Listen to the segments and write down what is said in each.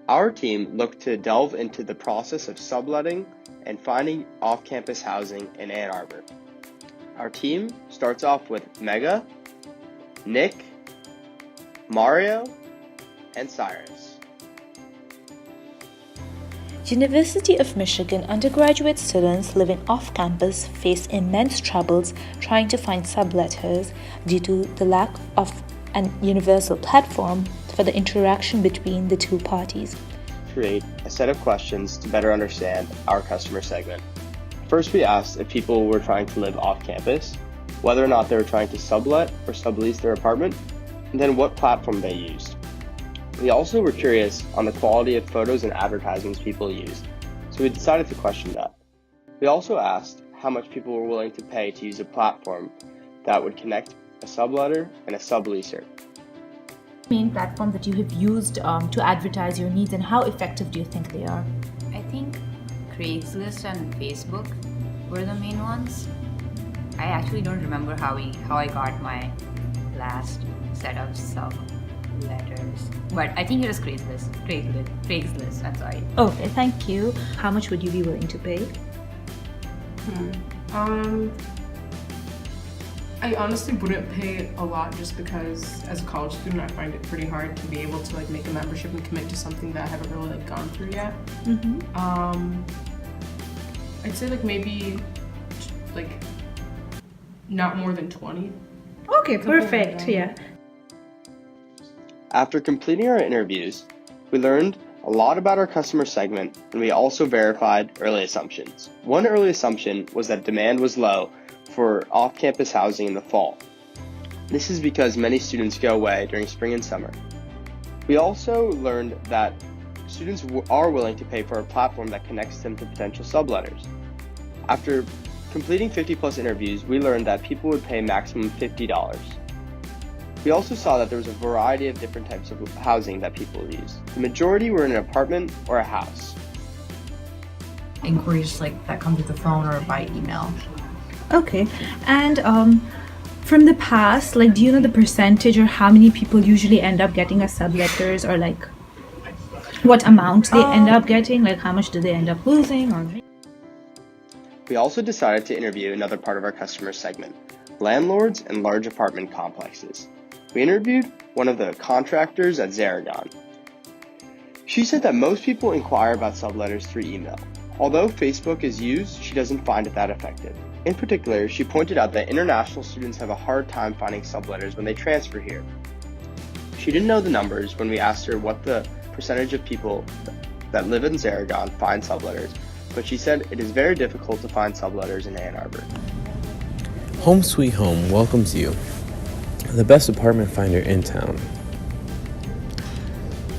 Our team looked to delve into the process of subletting and finding off-campus housing in Ann Arbor. Our team starts off with Mega, Nick, Mario, and Cyrus. University of Michigan undergraduate students living off-campus face immense troubles trying to find subletters due to the lack of an universal platform for the interaction between the two parties. Create a set of questions to better understand our customer segment. First, we asked if people were trying to live off-campus, whether or not they were trying to sublet or sublease their apartment, and then what platform they used. We also were curious on the quality of photos and advertisements people used, so we decided to question that. We also asked how much people were willing to pay to use a platform that would connect a subletter and a subleaser. Main platform that you have used to advertise your needs, and how effective do you think they are? I think Craigslist and Facebook were the main ones. I actually don't remember how I got my last set of subletters, but I think it was Craigslist. I'm sorry. Okay, thank you. How much would you be willing to pay? I honestly wouldn't pay a lot, just because as a college student I find it pretty hard to be able to make a membership and commit to something that I haven't really gone through yet. I'd say maybe not more than 20. Okay, perfect. Yeah. After completing our interviews, we learned a lot about our customer segment, and we also verified early assumptions. One early assumption was that demand was low for off-campus housing in the fall. This is because many students go away during spring and summer. We also learned that students are willing to pay for a platform that connects them to potential subletters. After completing 50+ interviews, we learned that people would pay maximum $50. We also saw that there was a variety of different types of housing that people use. The majority were in an apartment or a house. Inquiries that come through the phone or by email. Okay, and from the past, do you know the percentage or how many people usually end up getting a subletters, or what amount they end up getting? How much do they end up losing? Or We also decided to interview another part of our customer segment, landlords and large apartment complexes. We interviewed one of the contractors at Zaragon. She said that most people inquire about subletters through email. Although Facebook is used, she doesn't find it that effective. In particular, she pointed out that international students have a hard time finding subletters when they transfer here. She didn't know the numbers when we asked her what the percentage of people that live in Zaragon find subletters, but she said it is very difficult to find subletters in Ann Arbor. Home Sweet Home welcomes you, the best apartment finder in town.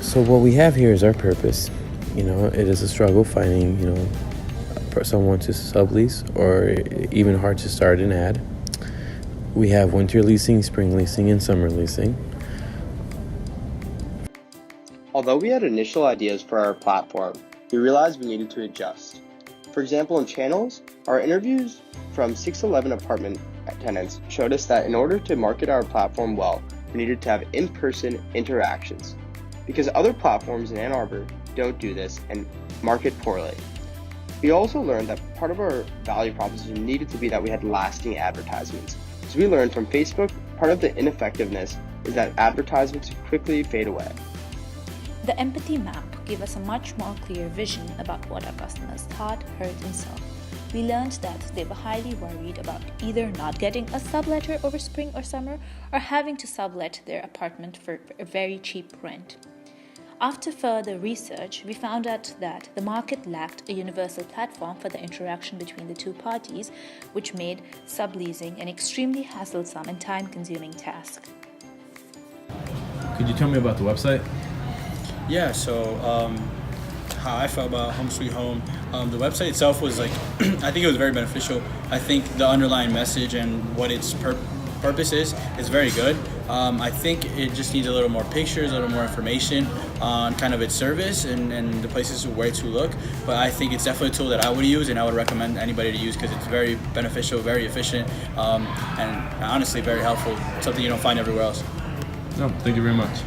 So what we have here is our purpose. It is a struggle finding, someone to sublease, or even hard to start an ad. We have winter leasing, spring leasing, and summer leasing. Although we had initial ideas for our platform, we realized we needed to adjust. For example, in channels, our interviews from 611 apartment tenants showed us that in order to market our platform well, we needed to have in-person interactions, because other platforms in Ann Arbor don't do this and market poorly. We also learned that part of our value proposition needed to be that we had lasting advertisements. As we learned from Facebook, part of the ineffectiveness is that advertisements quickly fade away. the empathy map gave us a much more clear vision about what our customers thought, heard, and saw. We learned that they were highly worried about either not getting a subletter over spring or summer, or having to sublet their apartment for a very cheap rent. After further research, we found out that the market lacked a universal platform for the interaction between the two parties, which made subleasing an extremely hassle-some and time-consuming task. Could you tell me about the website? Yeah, so how I felt about Home Sweet Home, the website itself was I think it was very beneficial. I think the underlying message and what its purpose is very good. I think it just needs a little more pictures, a little more information on kind of its service and the places where to look. But I think it's definitely a tool that I would use and I would recommend anybody to use because it's very beneficial, very efficient, and honestly very helpful. Something you don't find everywhere else. No, thank you very much.